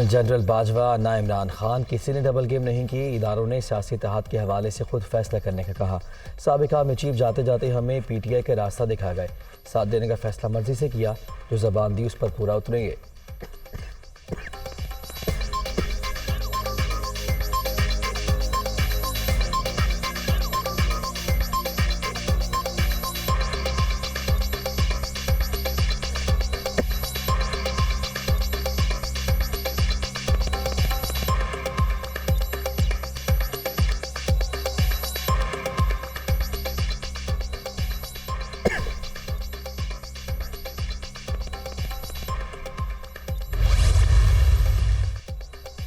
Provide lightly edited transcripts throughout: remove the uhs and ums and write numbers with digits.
General Bajwa ना इमरान खान किसी ने डबल गेम नहीं की। इदारों ने सियासी इत्तेहाद के हवाले से खुद फैसला करने का कहा। साबिका में चीफ जाते जाते हमें पीटीआई का रास्ता दिखा गए। साथ देने का फैसला मर्जी से किया, जो जबान दी उस पर पूरा उतरेंगे।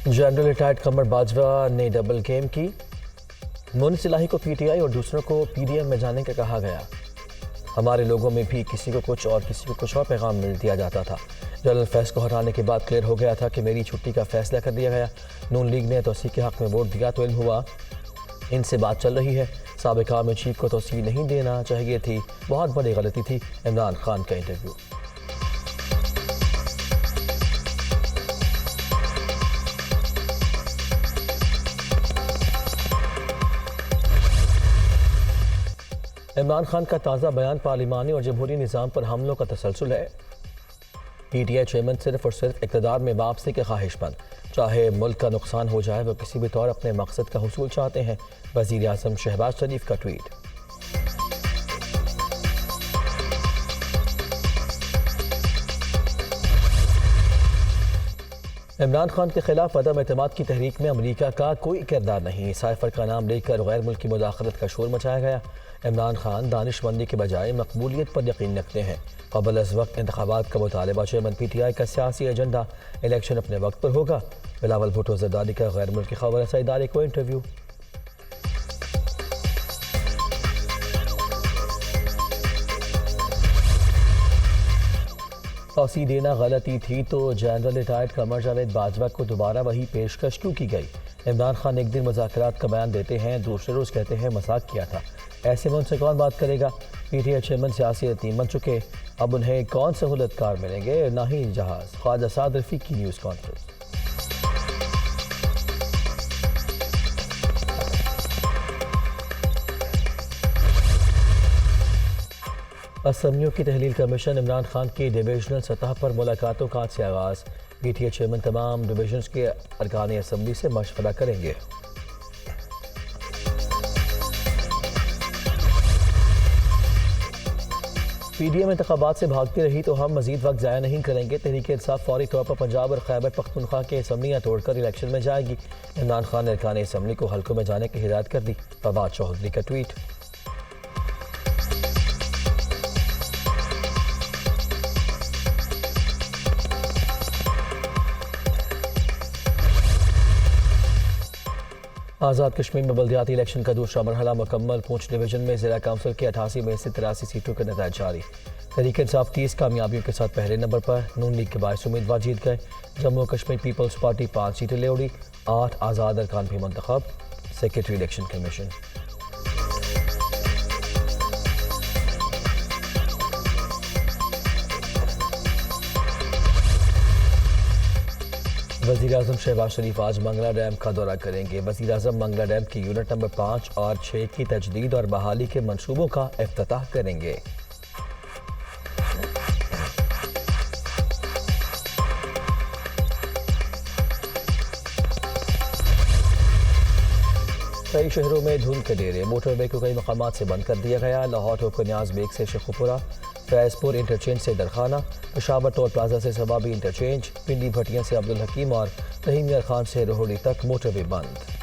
जनरल रिटायर्ड कमर बाजवा ने डबल गेम की। मुनीस इलाही को पीटीआई और दूसरों को पीडीएम में जाने का कहा गया। हमारे लोगों में भी किसी को कुछ और किसी को कुछ और पैगाम मिल दिया जाता था। जनरल फैज को हटाने के बाद क्लियर हो गया था कि मेरी छुट्टी का फैसला कर दिया गया। नून लीग ने तोसी के हक में वोट दिया तो इल्म हुआ इनसे बात चल रही है। साबिका में चीफ को तोसी नहीं देना चाहिए थी, बहुत बड़ी गलती थी। इमरान खान का इंटरव्यू। इमरान खान का ताज़ा बयान पार्लिमानी और जमहूरी निज़ाम पर हमलों का तसलसल है। पीटीआई चेयरमैन सिर्फ और सिर्फ इक़्तिदार में वापसी के ख्वाहिशमंद, चाहे मुल्क का नुकसान हो जाए वो किसी भी तौर अपने मकसद का हुसूल चाहते हैं। वज़ीर आज़म शहबाज शरीफ का ट्वीट। इमरान खान के खिलाफ अदम एतमाद की तहरीक में अमरीका का कोई किरदार नहीं। साइफर का नाम लेकर गैर मुल्की मुदाखलत का शोर मचाया गया। इमरान खान दानिशमंदी के बजाय मकबूलियत पर यकीन रखते हैं। क़ब्ल अज़ वक्त इंतखाबात का मुतालबा। चेयरमैन पीटीआई का सियासी एजेंडा, इलेक्शन अपने वक्त पर होगा। बिलावल भुट्टो ज़रदारी का गैर मुल्की खबर रसाई इदारे को इंटरव्यू। तौसी देना गलती थी तो जनरल रिटायर्ड कमर जावेद बाजवा को दोबारा वही पेशकश क्यों की गई। इमरान खान एक दिन मुज़ाकरात का बयान देते हैं, दूसरे रोज़ कहते हैं मजाक किया था। ऐसे में उनसे कौन बात करेगा। पीटीआई चेयरमैन सियासी यतीम बन चुके, अब उन्हें कौन सहूलतकार मिलेंगे, ना ही जहाज़। ख्वाजा साद रफ़ीक की न्यूज़ कॉन्फ्रेंस। असम्बलियों की तहलील कमीशन। इमरान खान की डिविजनल सतह पर मुलाकातों का आज से आगाज़। पीटीआई चेयरमैन तमाम डिविजन्स के अरकान असम्बली से मशवरा करेंगे। पीडीएम इंतखाबात से भागती रही तो हम मजीद वक्त ज़ाया नहीं करेंगे। तहरीक इंसाफ फौरी तौर पर पंजाब और खैबर पख्तूनख्वा के असम्बलियाँ तोड़कर इलेक्शन में जाएगी। इमरान खान ने अरकान असम्बली को हल्कों में जाने की हिदायत कर दी। फवाद चौधरी का ट्वीट। आज़ाद कश्मीर में बल्दियाती इलेक्शन का दूसरा मरहला मुकम्मल। पूंछ डिवीजन में ज़िला काउंसिल के 88 में से 83 सीटों के नतीजे जारी। तहरीक इंसाफ 30 कामयाबियों के साथ पहले नंबर पर। नून लीग के 22 उम्मीदवार जीत गए। जम्मू कश्मीर पीपल्स पार्टी 5 सीटें ले उड़ी। 8 आज़ाद अरकान भी मुंतखब। Secretary election commission. वज़ीर आज़म शहबाज शरीफ आज मंगला डैम का दौरा करेंगे। वज़ीर आज़म मंगला डैम की यूनिट नंबर 5 और 6 की तजदीद और बहाली के मंसूबों का इफ्तिताह करेंगे। कई शहरों में धुंध के डेरे। मोटरवे को कई मकामात से बंद कर दिया गया। लाहौर होकर न्याज बेग से शेखुपुरा, फैजपुर इंटरचेंज से दरखाना, पेशावर टोल प्लाजा से सवाबी इंटरचेंज, पिंडी भटिया से अब्दुल हकीम और रहीम यार खान से रोहड़ी तक मोटरवे बंद।